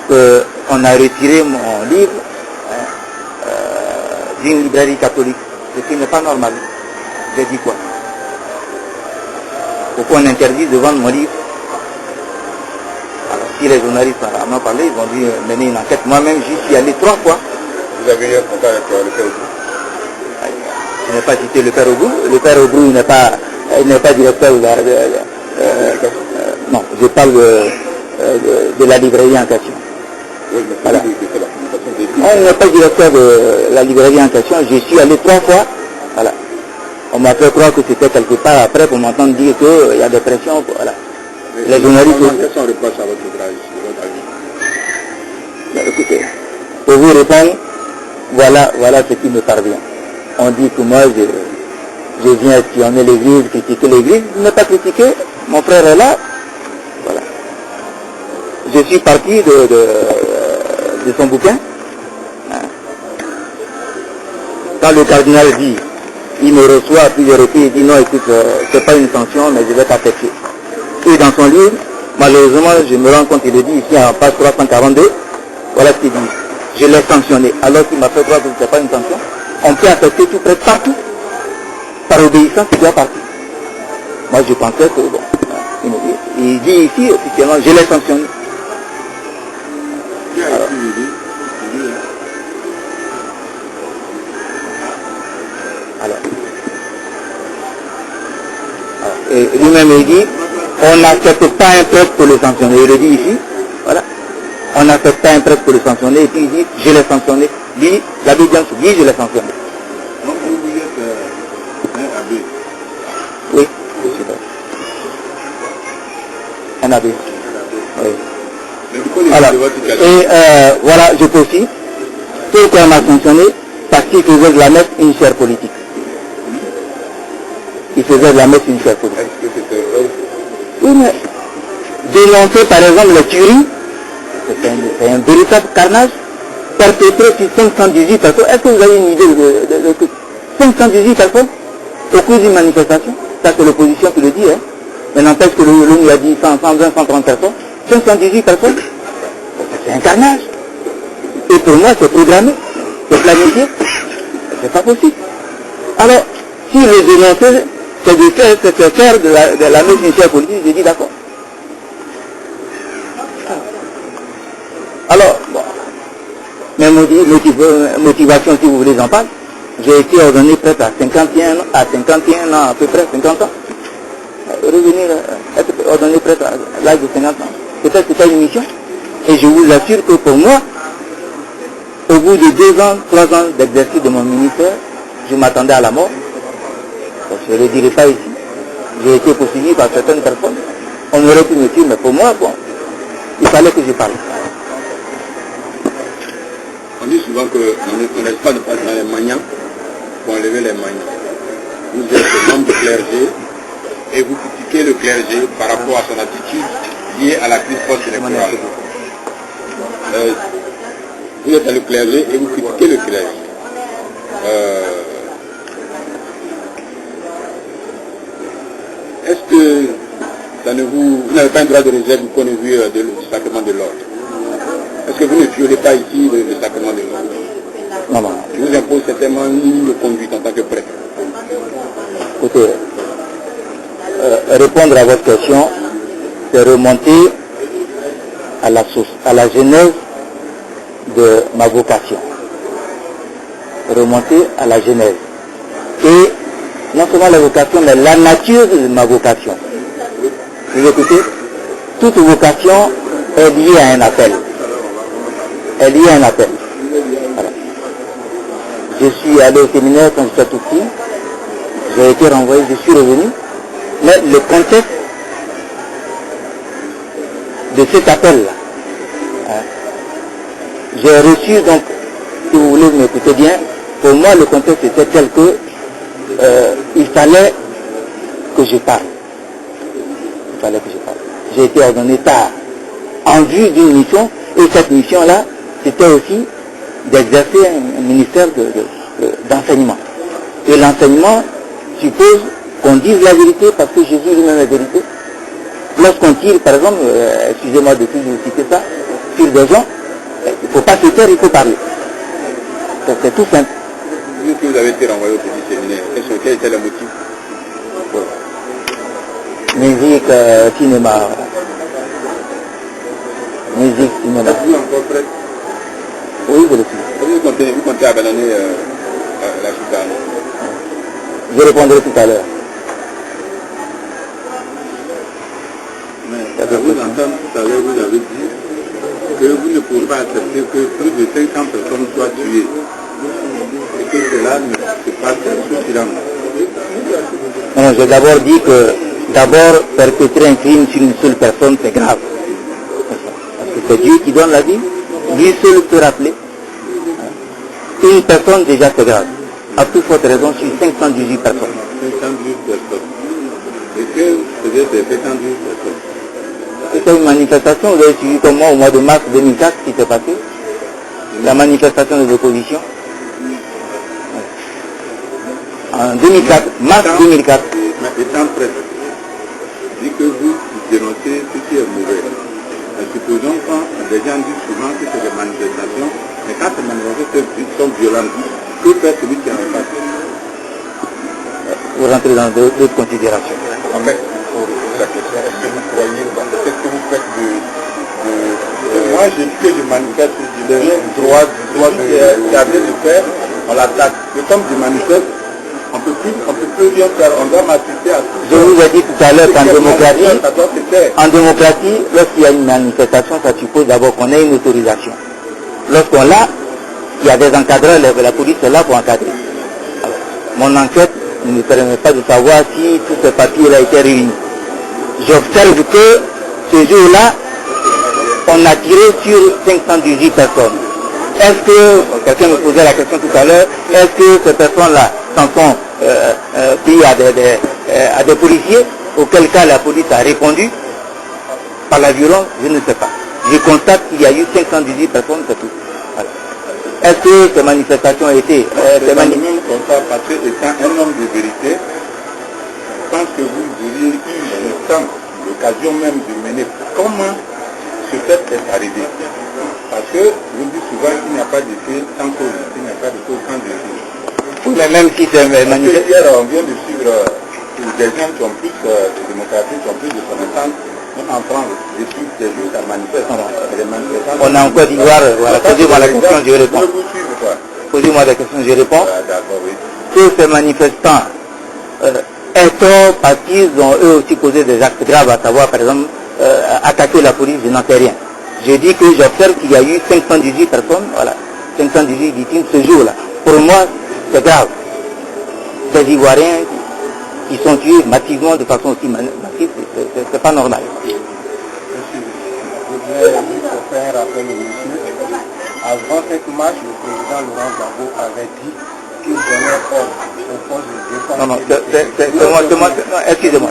qu'on a retiré mon livre d'une librairie catholique, ce qui n'est pas normal. J'ai dit quoi? Pourquoi on interdit de vendre mon livre? Alors si les journalistes en ont parlé, ils ont dû mener une enquête. Moi-même, j'y suis allé 3 fois. Vous avez eu un contact avec le Père Obrou? Je n'ai pas cité le Père Obrou. Le Père Obrou n'est pas directeur de non, je parle de la librairie en question. Oui, mais voilà. On n'est pas directeur de la librairie en question. Je suis allé 3 fois. Voilà. On m'a fait croire que c'était quelque part après pour m'entendre dire qu'il y a des pressions. Voilà. Les journalistes. Quels sont les reproches à votre avis? Écoutez, pour vous répondre, voilà ce qui me parvient. On dit que moi, je viens espionner l'église, critiquer l'église. Je n'ai pas critiqué. Mon frère est là. Voilà. Je suis parti de son bouquin. Quand le cardinal dit, il me reçoit à plusieurs reprises, il dit non, écoute, c'est pas une sanction, mais je vais t'affecter. Et dans son livre, malheureusement, je me rends compte, il le dit ici en page 342, voilà ce qu'il dit. Je l'ai sanctionné. Alors qu'il m'a fait croire que ce n'est pas une sanction. On peut affecter tout près partout. Par obéissance, il doit partir. Moi, je pensais que, bon, il dit ici, officiellement, je l'ai sanctionné. Et lui-même il dit, on n'accepte pas un prêtre pour le sanctionner. Il le dit ici, voilà. On n'accepte pas un prêtre pour le sanctionner, et puis il dit, je l'ai sanctionné. Dit, la Bible dit, je l'ai sanctionné. Donc vous êtes un abbé? Oui, c'est vrai. Un abbé. Oui. Alors, et voilà, je poursuis. Pourquoi on m'a sanctionné? Parce qu'il faisait de la messe une chaire politique. Il faisait de la messe une chaire politique. Est-ce que c'était vrai? Oui, mais dénoncer par exemple la tuerie, c'est un véritable carnage perpétré sur 518 personnes. Est-ce que vous avez une idée de 518 personnes au cours d'une manifestation? Ça c'est l'opposition qui le dit, hein. Mais n'empêche que l'ONU a dit 100, 120, 130 personnes. 518 personnes, c'est un carnage. Et pour moi c'est programmé, c'est planifié, c'est pas possible. Alors, si le dénoncer, c'est faire de la messe une chaire politique, j'ai dit d'accord. Alors, bon, mes motivations, si vous voulez, j'en parle. J'ai été ordonné prêtre à 51 ans, à peu près 50 ans. Revenir, être ordonné prêtre à l'âge de 50 ans. Peut-être que c'est une mission. Et je vous assure que pour moi, au bout de 2 ans, 3 ans d'exercice de mon ministère, je m'attendais à la mort. Je ne le dirai pas ici. J'ai été poursuivi par certaines personnes. On aurait pu me tuer, mais pour moi, bon, il fallait que je parle. On dit souvent qu'on n'aide pas de passer dans les magnans pour enlever les magnans. Vous êtes membre du clergé et vous critiquez le clergé par rapport à son attitude liée à la crise post-électorale. Vous êtes dans le clergé et vous critiquez le clergé. Est-ce que vous n'avez pas un droit de réserve du point de vue du sacrement de l'ordre? Est-ce que vous ne violez pas ici le sacrement de l'ordre? Non, non. Je vous impose certainement une ligne de conduite en tant que prêtre. Écoutez, répondre à votre question, c'est remonter à la source, à la genèse de ma vocation. remonter à la Genèse. Et non seulement la vocation, mais la nature de ma vocation. Vous écoutez, toute vocation est liée à un appel. Elle est liée à un appel. Voilà. Je suis allé au séminaire quand j'étais tout petit. J'ai été renvoyé, je suis revenu. Mais le contexte de cet appel-là, hein, j'ai reçu, donc, si vous voulez m'écouter bien, pour moi le contexte était tel que il fallait que je parle. Il fallait que je parle. J'ai été ordonné tard, en vue d'une mission, et cette mission-là, c'était aussi d'exercer un ministère d'enseignement. Et l'enseignement suppose qu'on dise la vérité, parce que Jésus lui-même est la vérité. Lorsqu'on tire, par exemple, excusez-moi de toujours citer ça, sur des gens, il ne faut pas se taire, il faut parler. C'est tout simple. Vu que vous avez été renvoyé au petit séminaire, quel était le motif? Musique, cinéma. Musique, cinéma. Êtes-vous encore prêt? Oui, je le suis. Vous comptez abandonner la soutane? Je répondrai tout à l'heure. Mais à vous entendre tout à l'heure, vous avez dit que vous ne pouvez pas accepter que plus de 500 personnes soient tuées. Et que cela ne se passe sous silence. Non, j'ai d'abord dit que perpétrer un crime sur une seule personne, c'est grave. Parce que c'est Dieu qui donne la vie. Lui seul peut rappeler. Une personne, déjà, c'est grave. À toute forte raison, sur 518 personnes. 518 personnes. Et que faisait ces 518 personnes? C'était une manifestation, vous avez suivi comme moi au mois de mars 2004 ce qui s'est passé. La manifestation de l'opposition. En 2004, mars 2004. Mais étant prêt, dit que vous dénoncez ce qui est mauvais. Mais supposons quand les gens disent souvent que c'est des manifestations, mais quand ces manifestations sont violentes, que fait celui qui en est face? Vous rentrez dans d'autres considérations. En fait, pour poser la question, est-ce que vous croyez, qu'est-ce que vous faites de moi, j'ai dit que je manifeste, je deviens droit de garder de faire, on l'attaque. Mais comme je manifeste, on peut plus rien faire, on doit m'assister à tout. Je vous ai dit tout à l'heure qu'en démocratie, lorsqu'il y a une manifestation, ça suppose d'abord qu'on ait une autorisation. Lorsqu'on l'a, il y a des encadreurs, la police est là pour encadrer. Alors, mon enquête ne me permet pas de savoir si tous ces papiers ont été réunis. J'observe que ce jour-là, on a tiré sur 518 personnes. Est-ce que, quelqu'un me posait la question tout à l'heure, est-ce que ces personnes-là s'en sont pris à des policiers, auquel cas la police a répondu par la violence? Je ne sais pas. Je constate qu'il y a eu 518 personnes, c'est tout. Voilà. Est-ce que ces manifestations ont été... même constat, parce que étant un homme de vérité, je pense que vous auriez eu le temps, l'occasion même de mener. Comment ce fait est arrivé? Parce que je dis souvent qu'il n'y a pas de fait sans cause, il n'y a pas de cause sans défi. Mais même si c'est manifestation... Hier, on vient de suivre des gens qui ont plus de démocratie, qui ont plus de connaissances. En France, je suis des jours à manifester. On est en Côte d'Ivoire, voilà. Posez-moi la question, je réponds. Posez-moi la question, je réponds. Que ces manifestants partis ont eux aussi posé des actes graves, à savoir par exemple attaquer la police, je n'en sais rien. Je dis que j'observe qu'il y a eu 518 personnes, voilà, 518 victimes ce jour-là. Pour moi, c'est grave. Des Ivoiriens qui sont tués massivement de façon aussi massive, c'est pas normal. Je voudrais juste faire un rappel au monsieur. Avant cette marche, le président Laurent Gbagbo avait dit qu'il donnait ordre au poste de défense. Non, excusez-moi,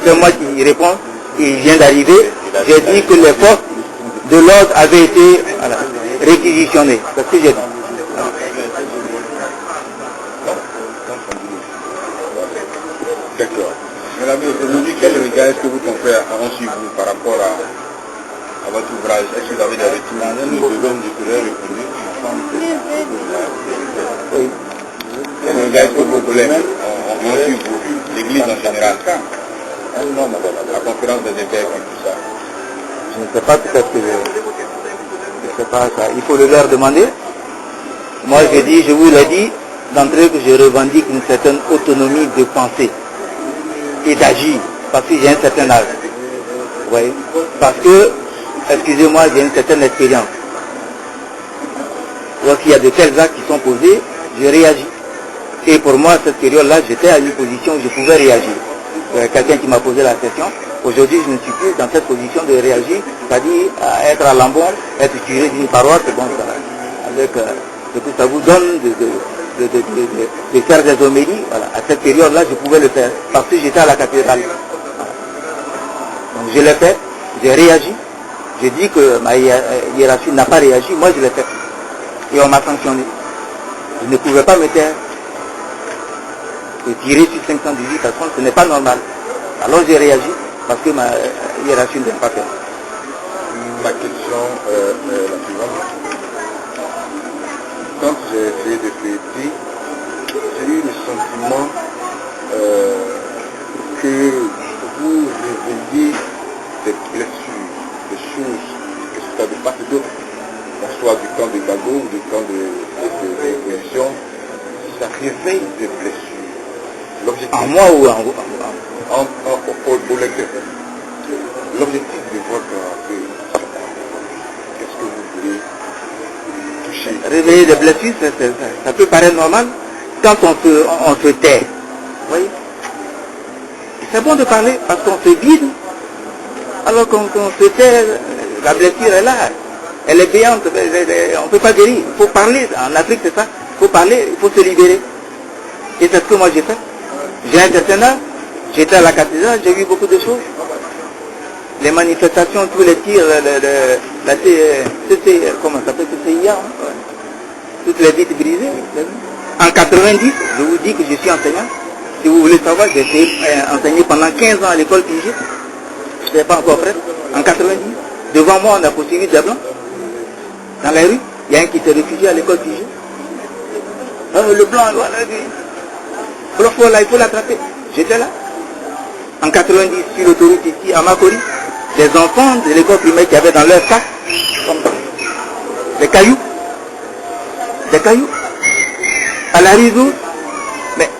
c'est moi qui réponds. Il vient d'arriver. J'ai dit que les forces de l'ordre avaient été réquisitionnées. C'est ce que j'ai dit. D'accord. Mesdames, aujourd'hui, quel regard est-ce que vous conférez sur vous par rapport à votre ouvrage? Est-ce que vous avez des retours? Nous devons répondre. Oui. Quel regard est-ce que vous voulez sur vous, l'Église en général? La conférence des évêques et tout ça. Je ne sais pas, peut-être que je ne sais pas ça. Il faut le leur demander. Moi je vous l'ai dit, d'entrée que je revendique une certaine autonomie de pensée et d'agir, parce que j'ai un certain âge. Oui. Parce que, excusez-moi, j'ai une certaine expérience. Lorsqu'il y a de tels actes qui sont posés, je réagis. Et pour moi, à cette période-là, j'étais à une position où je pouvais réagir. Quelqu'un qui m'a posé la question, aujourd'hui je ne suis plus dans cette position de réagir, c'est-à-dire être à l'embon, être curé d'une paroisse, bon, ça, avec ce que ça vous donne de faire des homélies, voilà. À cette période-là, je pouvais le faire, parce que j'étais à la cathédrale. Voilà. Donc je l'ai fait, j'ai réagi, j'ai dit que ma hiérarchie n'a pas réagi, moi je l'ai fait. Et on m'a sanctionné. Je ne pouvais pas me taire. Et tirer sur 518 personnes, ce n'est pas normal. Alors j'ai réagi, parce que ma hiérarchie ne l'a pas fait. Ma question est la suivante. Quand j'ai essayé de fêter, j'ai eu le sentiment que vous réveillez des blessures, des choses, que ce soit de part et d'autre, soit du camp de Bago ou du camp de l'opposition, ça réveille des blessures. En moi ou en au lecteur. L'objectif de votre qu'est-ce que vous voulez toucher? Réveiller des blessures, ça peut paraître normal quand on se tait. Vous voyez? C'est bon de parler parce qu'on se vide. Alors qu'on se tait, la blessure est là. Elle est béante, on ne peut pas guérir. Il faut parler. En Afrique, c'est ça. Il faut parler, il faut se libérer. Et c'est ce que moi j'ai fait. J'ai un certain âge, j'étais à la cathédrale, j'ai vu beaucoup de choses. Les manifestations, tous les tirs, comment ça s'appelle, CIA, toutes les vitres brisées. En 90, je vous dis que je suis enseignant. Si vous voulez savoir, j'ai été enseigné pendant 15 ans à l'école Pigé. Je n'étais pas encore prêt. En 90, devant moi, on a poursuivi des blancs. Dans la rue, il y a un qui s'est réfugié à l'école Pigé. Le blanc, voilà, là, il faut l'attraper. J'étais là. En 90, sur l'autoroute ici, à Makori, des enfants de l'école primaire qui avaient dans leur sac, comme ça, des cailloux, à la rideau. Mais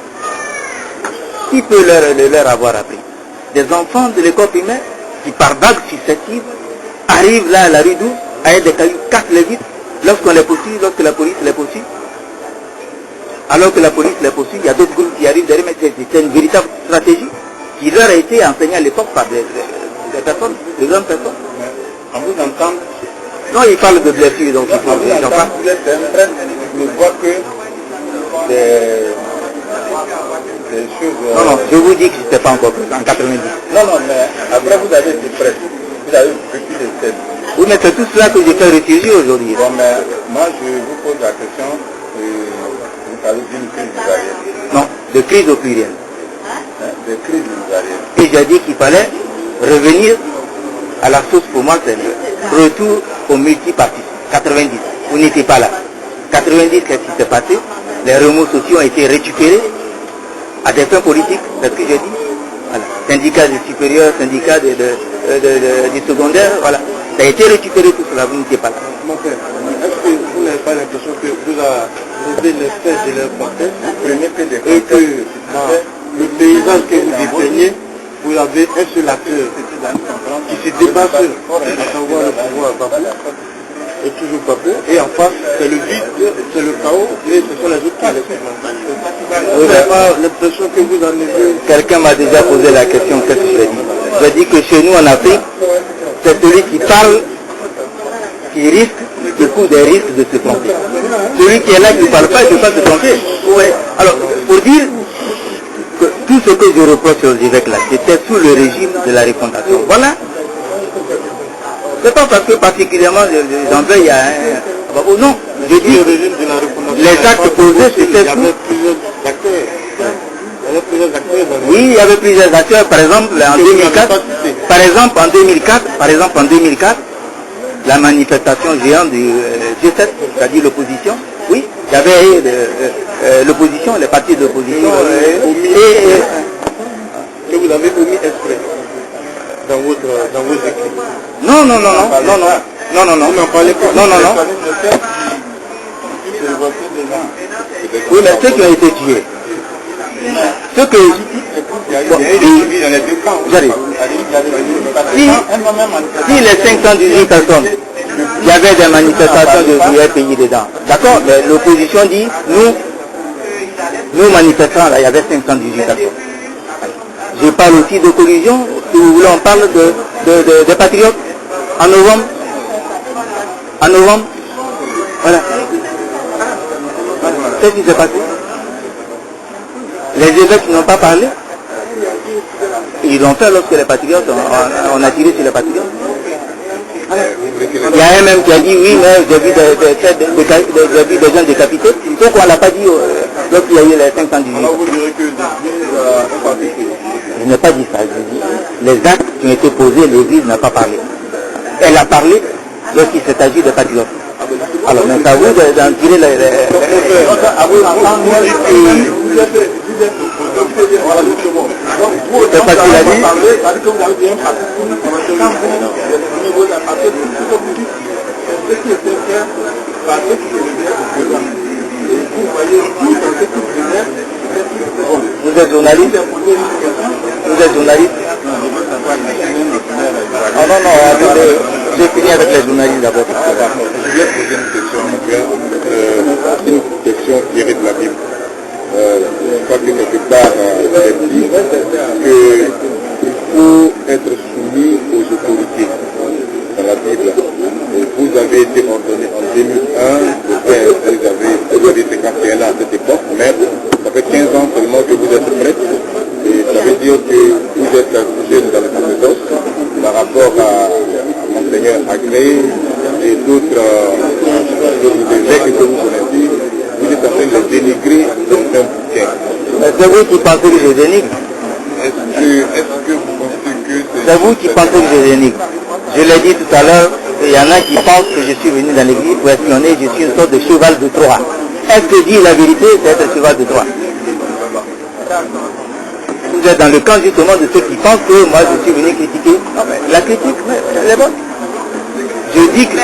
qui peut leur avoir appris? Des enfants de l'école primaire qui, par vagues successives, arrivent là à la rideau, avec des cailloux, cassent les vitres, lorsqu'on les poursuit, lorsque la police les poursuit. Alors que la police les poursuit, il y a d'autres groupes qui arrivent derrière, mais c'est une véritable stratégie qui leur a été enseignée à l'époque par des personnes, de grandes personnes. En vous entendant, non, ils parlent de blessures, donc il faut que j'en parle. Vous êtes en train de voir que des choses... Non, je vous dis que je n'étais pas encore prêt, en 90. Non, mais après vous avez été prêt, vous avez vécu des scènes. Oui, mais c'est tout cela que j'ai fait réfugier aujourd'hui. Bon, mais moi je vous pose la question, vous parlez d'une crise ivoirienne. Non, de crise au pluriel. De crise ivoirienne. Et j'ai dit qu'il fallait revenir à la source. Pour moi, c'est le retour au multipartisme. 90, vous n'étiez pas là. 90, qu'est-ce qui s'est passé? Les remous sociaux ont été récupérés à des fins politiques, c'est ce que j'ai dit. Voilà. Syndicat du supérieur, syndicat du secondaire, voilà. Ça a été récupéré tout cela, vous n'étiez pas là. Mon frère, est-ce que vous n'avez pas l'impression que vous avez les faits de leur parti et que dans le paysage que vous dépeignez, vous avez un seul acteur qui se débat seul, à savoir le pouvoir Bafou, et toujours Bafou, et en face c'est le vide, c'est le chaos, et ce sont les autres qui les font. Vous n'avez pas l'impression que vous en avez... Quelqu'un m'a déjà posé la question, qu'est-ce que je dis? Je dis que chez nous en Afrique, c'est celui qui parle qui risque, qui court des risques de se tromper. Celui qui est là qui ne parle pas, il ne peut pas se tromper. Ouais. Alors, pour dire que tout ce que je reproche aux évêques là, c'était sous le régime de la refondation. Voilà. C'est pas parce que particulièrement j'en veuille à un... Non, je dis les actes posés, c'était sous... Oui, il y avait plusieurs acteurs, par exemple en 2004, par exemple en 2004, la manifestation géante du G7, c'est-à-dire l'opposition, oui, il y avait l'opposition, les partis d'opposition, que vous avez omis exprès dans vos écrits. Non. Vous n'en parlez pas. Non. révolter des gens. Oui, mais ceux qui ont été tués, ceux que... J'arrive. Si les 518 personnes, il y avait des manifestations de plusieurs pays dedans, d'accord, mais l'opposition dit, nous manifestants, là, il y avait 518 personnes. Je parle aussi de collusion, si vous voulez, on parle des patriotes, en novembre, voilà. Qu'est-ce qui s'est passé? Les évêques n'ont pas parlé. Ils l'ont fait lorsque les patriotes, on a tiré sur les patriotes. Il y a un même qui a dit oui, mais j'ai vu des gens décapités. Pourquoi on ne l'a pas dit lorsqu'il y a eu les 518? Je n'ai pas dit ça. Je dis, les actes qui ont été posés, l'Église n'a pas parlé. Elle a parlé lorsqu'il s'est agi de patriotes. Alors, mais c'est à vous d'en tirer les... C'est pas ce qu'il a dit. Vous êtes journaliste? Vous êtes journaliste? Oh non, non, attendez, j'ai fini avec les journalistes d'abord. Je voulais poser une question tirée de la Bible. Je crois que quelque part, il dit qu'il faut être soumis aux autorités dans la Bible. Vous avez été ordonné en 2001, vous avez 51 ans à cette époque, mais ça fait 15 ans seulement que vous êtes prête. Et ça veut dire que vous êtes jeune dans le sacerdoce par rapport à Monseigneur Agré et d'autres évêques que vous connaissez. Vous êtes en train de les dénigrer dans un bouquin. C'est vous qui pensez que je dénigre? Est-ce que vous pensez que c'est vous qui pensez que je dénigre? Je l'ai dit tout à l'heure, il y en a qui pensent que je suis venu dans l'église pour espionner, je suis une sorte de cheval de Troie. Est-ce que dire la vérité, c'est être cheval de Troie? Vous êtes dans le camp justement de ceux qui pensent que moi je suis venu critiquer. Non, mais la critique, elle est bonne. Je dis que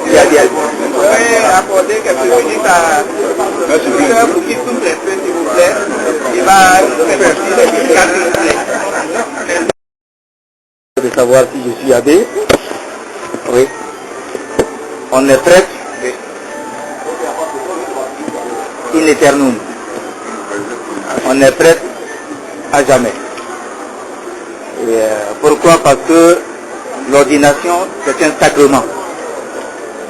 il y a des... Vous pouvez accorder quelques minutes à pour qu'il tout respect, s'il vous plaît. Il va faire de savoir si je suis abbé. Oui. On est prêt. In eternum. On est prêt à jamais. Et pourquoi? Parce que l'ordination, c'est un sacrement.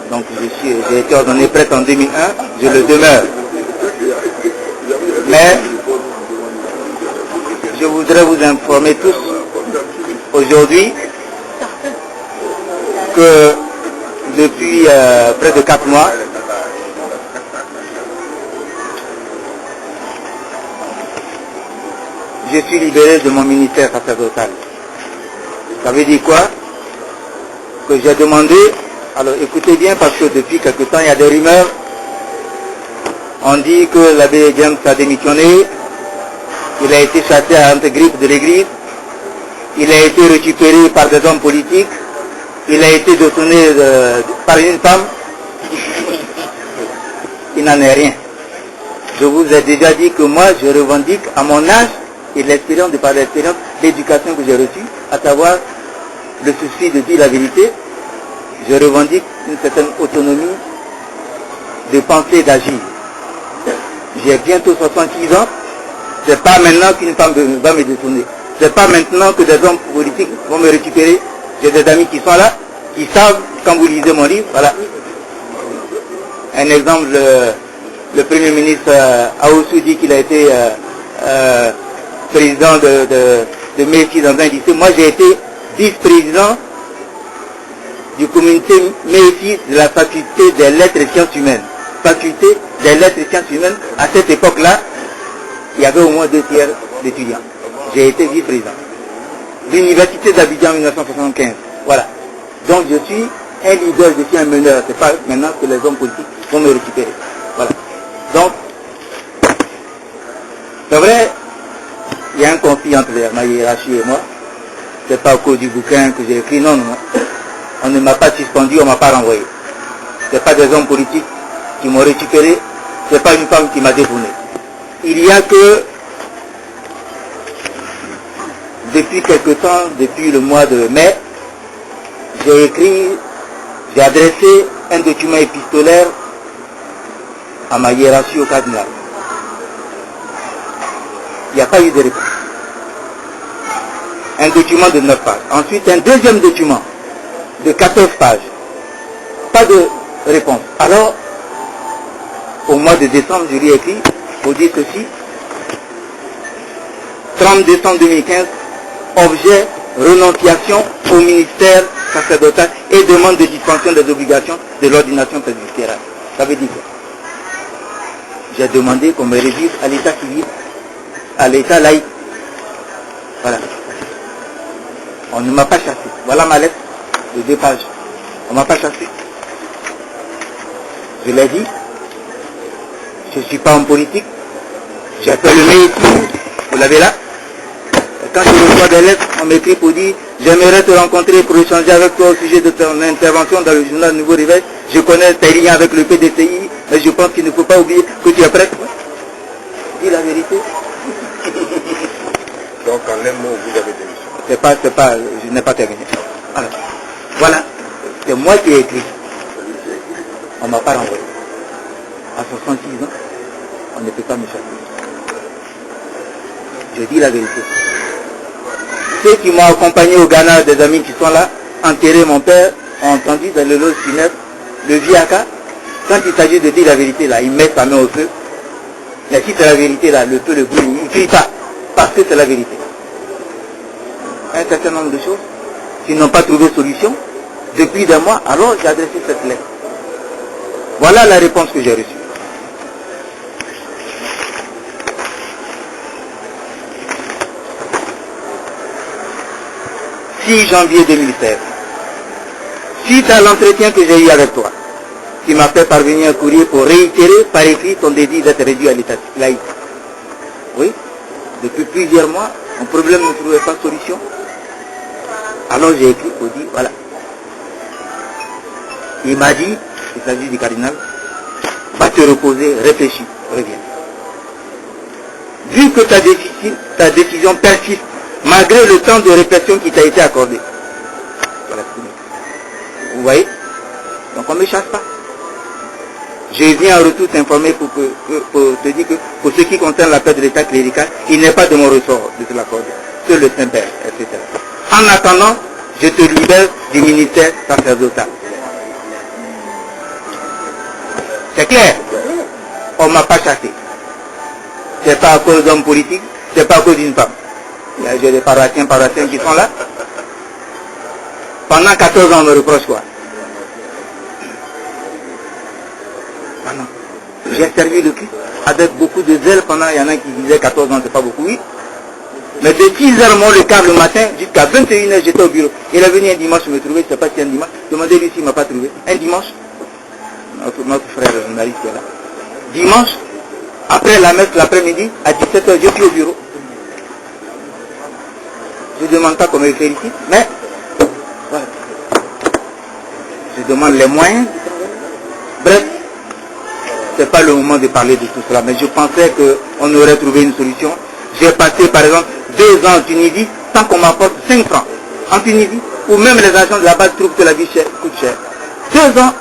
Donc j'ai été ordonné prêtre en 2001, je le demeure. Mais je voudrais vous informer tous aujourd'hui que depuis près de 4 mois, je suis libéré de mon ministère sacerdotal. Ça veut dire quoi? Que j'ai demandé, alors écoutez bien parce que depuis quelque temps il y a des rumeurs, on dit que l'abbé James a démissionné, il a été chassé à Antegrippe de l'église, il a été récupéré par des hommes politiques, il a été détourné par une femme, il n'en est rien. Je vous ai déjà dit que moi je revendique à mon âge et l'expérience, de par l'expérience, l'éducation que j'ai reçue, à savoir le souci de dire la vérité, je revendique une certaine autonomie de penser et d'agir. J'ai bientôt 66 ans, c'est pas maintenant qu'une femme va me détourner. C'est pas maintenant que des hommes politiques vont me récupérer. J'ai des amis qui sont là, qui savent, quand vous lisez mon livre, voilà. Un exemple, le Premier ministre Aoussou dit qu'il a été président de Messi dans un lycée. Moi j'ai été vice-président du comité Messi de la faculté des lettres et sciences humaines. Faculté des lettres et sciences humaines, à cette époque-là, il y avait au moins 2 tiers d'étudiants. J'ai été vice-président. L'université d'Abidjan en 1975. Voilà. Donc je suis un leader, je suis un meneur. C'est pas maintenant que les hommes politiques vont me récupérer. Voilà. Donc, c'est vrai, il y a un conflit entre ma hiérarchie et moi. C'est pas au cours du bouquin que j'ai écrit, non. On ne m'a pas suspendu, on ne m'a pas renvoyé. C'est pas des hommes politiques qui m'ont récupéré Ce n'est pas une femme qui m'a détourné. Il y a que, depuis quelque temps, depuis le mois de mai, j'ai adressé un document épistolaire à ma hiérarchie au cardinal. Il n'y a pas eu de réponse. Un document de 9 pages. Ensuite, un deuxième document de 14 pages. Pas de réponse. Alors, au mois de décembre, je lui ai écrit pour dire ceci. 30 décembre 2015, objet, renonciation au ministère sacerdotal et demande de dispension des obligations de l'ordination presbytérale. Ça veut dire quoi? J'ai demandé qu'on me réduise à l'état civil, à l'état laïque. Voilà. On ne m'a pas chassé. Voilà ma lettre de 2 pages. On ne m'a pas chassé. Je l'ai dit. Je ne suis pas en politique. J'ai fait le métier. Vous l'avez là. Et quand je reçois des lettres, on m'écrit pour dire j'aimerais te rencontrer pour échanger avec toi au sujet de ton intervention dans le journal Nouveau Réveil. Je connais tes liens avec le PDCI, mais je pense qu'il ne faut pas oublier que tu es prêtre. Dis la vérité. Donc en un mot, vous avez démissionné. C'est pas, je n'ai pas terminé. Alors, voilà, c'est moi qui ai écrit. On ne m'a pas renvoyé. À 66 ans, on ne peut pas me chasser. Je dis la vérité. Ceux qui m'ont accompagné au Ghana, des amis qui sont là, enterré mon père, ont entendu dans le lot funèbre, le Viaka, quand il s'agit de dire la vérité là, il met sa main au feu. Mais si c'est la vérité là, le feu le brûle, il ne crie pas, parce que c'est la vérité. Un certain nombre de choses qui n'ont pas trouvé solution depuis des mois, alors j'ai adressé cette lettre. Voilà la réponse que j'ai reçue. 6 janvier 2016. Suite à l'entretien que j'ai eu avec toi, qui m'a fait parvenir un courrier pour réitérer par écrit ton désir d'être réduit à l'état laïque. Oui, depuis plusieurs mois, mon problème ne trouvait pas de solution. Alors j'ai écrit pour dire, voilà. Il m'a dit, il s'agit du cardinal, va te reposer, réfléchis, reviens. Vu que ta décision persiste, malgré le temps de réflexion qui t'a été accordé. Voilà. Vous voyez? Donc on ne me chasse pas. Je viens en retour t'informer pour te dire que pour ce qui concerne la paix de l'état clérical, il n'est pas de mon ressort de te l'accorder. C'est le Saint-Père, etc. En attendant, je te libère du ministère sacerdotal. C'est clair? On ne m'a pas chassé. C'est pas à cause d'hommes politiques, c'est pas à cause d'une femme. J'ai des paroissiens qui sont là. Pendant 14 ans, on me reproche quoi? J'ai servi le Christ avec beaucoup de zèle pendant, il y en a qui disaient 14 ans, c'est pas beaucoup, oui. Mais de 10h moins le quart le matin jusqu'à 21h, j'étais au bureau. Il est venu un dimanche me trouver, je ne sais pas si c'est un dimanche. Demandez-lui s'il ne m'a pas trouvé. Un dimanche, notre frère journaliste qui est là. Dimanche, après la messe l'après-midi, à 17h, je suis au bureau. Je ne demande pas qu'on me félicite, mais voilà. Je demande les moyens. Bref, ce n'est pas le moment de parler de tout cela, mais je pensais qu'on aurait trouvé une solution. J'ai passé par exemple 2 ans en Tunisie sans qu'on m'apporte 5 francs. En Tunisie, où même les agents de la base trouvent que la vie coûte cher. 2 ans,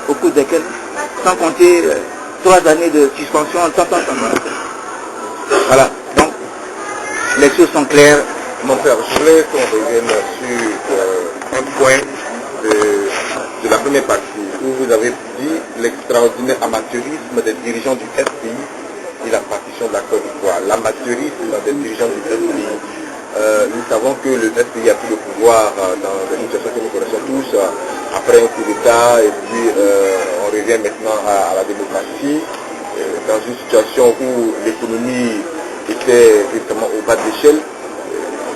au cours desquels, sans compter 3 années de suspension, voilà. Donc, les choses sont claires. Mon frère, je voulais qu'on revienne sur un point de la première partie où vous avez dit l'extraordinaire amateurisme des dirigeants du FPI et la partition de la Côte d'Ivoire. L'amateurisme des dirigeants du FPI. Nous savons que le FPI a pris le pouvoir dans la situation que nous connaissons tous, après un coup d'État, et puis on revient maintenant à la démocratie, dans une situation où l'économie était directement au bas de l'échelle.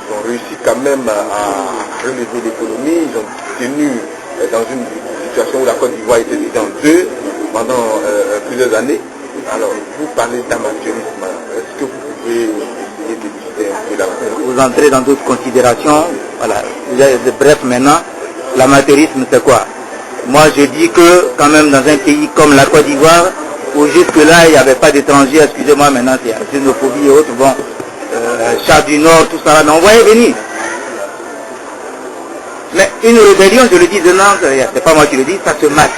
Ils ont réussi quand même à relever l'économie, ils ont tenu dans une situation où la Côte d'Ivoire était déjà en deux pendant plusieurs années. Alors, vous parlez d'amateurisme, est-ce que vous pouvez essayer de discuter un peu là-dessus? Vous entrez dans d'autres considérations, voilà. Bref, maintenant, l'amateurisme c'est quoi? Moi je dis que quand même dans un pays comme la Côte d'Ivoire, où jusque-là, il n'y avait pas d'étrangers, excusez-moi, maintenant, c'est la xénophobie et autres, bon, Chats du Nord, tout ça, mais on voyait venir. Mais une rébellion, je le dis de Nantes, c'est pas moi qui le dis, ça se mate.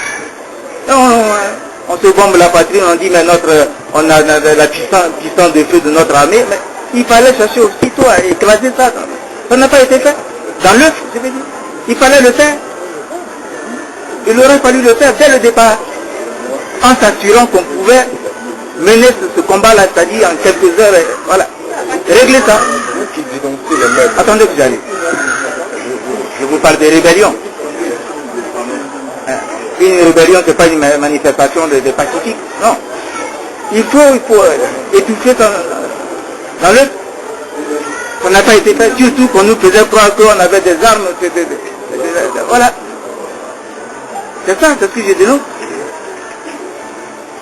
On se bombe la patrie, on dit, mais on a la puissance de feu de notre armée, mais il fallait chercher aussitôt à écraser ça. Ça n'a pas été fait. Dans l'œuf, je veux dire. Il fallait le faire. Il aurait fallu le faire dès le départ, en s'assurant qu'on pouvait mener ce combat-là, c'est-à-dire en quelques heures, voilà. Régler ça. Attendez que j'arrive. Je vous parle de rébellion. Une rébellion, ce n'est pas une manifestation de pacifique. Non. Il faut étouffer dans l'œuf. Ça n'a pas été fait, surtout qu'on nous faisait croire qu'on avait des armes. Voilà. C'est ça, c'est ce que je dénonce.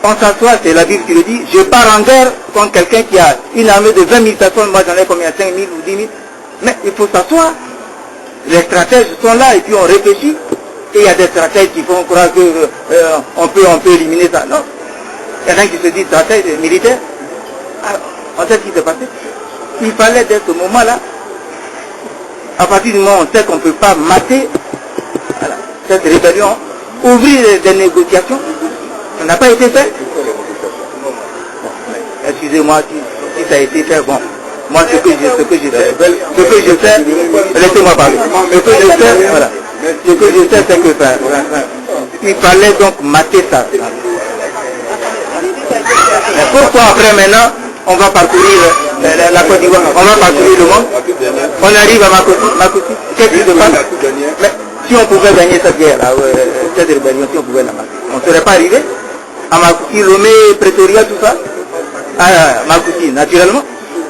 On s'assoit, c'est la Bible qui le dit, je pars en guerre contre quelqu'un qui a une armée de 20 000 personnes, moi j'en ai combien, 5 000 ou 10 000. Mais il faut s'asseoir. Les stratèges sont là et puis on réfléchit. Et il y a des stratèges qui font croire qu'on peut éliminer ça. Non. Il y en a qui se disent stratèges militaires. Alors, on sait ce qui s'est passé. Il fallait dès ce moment-là, à partir du moment où on sait qu'on ne peut pas mater cette rébellion, ouvrir des négociations, ça n'a pas été fait. Bon, excusez-moi si ça a été fait, bon. Moi, ce que je sais, laissez-moi parler. Ce que je sais, voilà. Ce que je sais, c'est que ça, il fallait donc mater ça. Mais pourquoi après maintenant, on va parcourir la Côte d'Ivoire, on va parcourir le monde, on arrive à Makouti, qu'est-ce qui se passe? Mais si on pouvait gagner cette guerre, cette rébellion, si on pouvait la mater, on ne serait pas arrivé à Makouti, Lomé, Pretoria, tout ça, à Makouti, naturellement.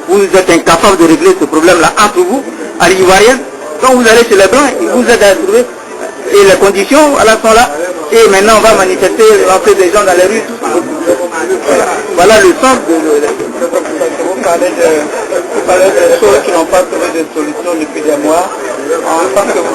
Vous êtes incapable de régler ce problème-là entre vous, à l'Ivoirienne. Quand vous allez chez les Blancs, ils vous aident à trouver. Et les conditions, voilà, sont là. Et maintenant, on va manifester, lancer des gens dans les rues, tout ça. Voilà le sens de... Vous parlez de choses qui n'ont pas trouvé de solution depuis des mois. Je pense que vous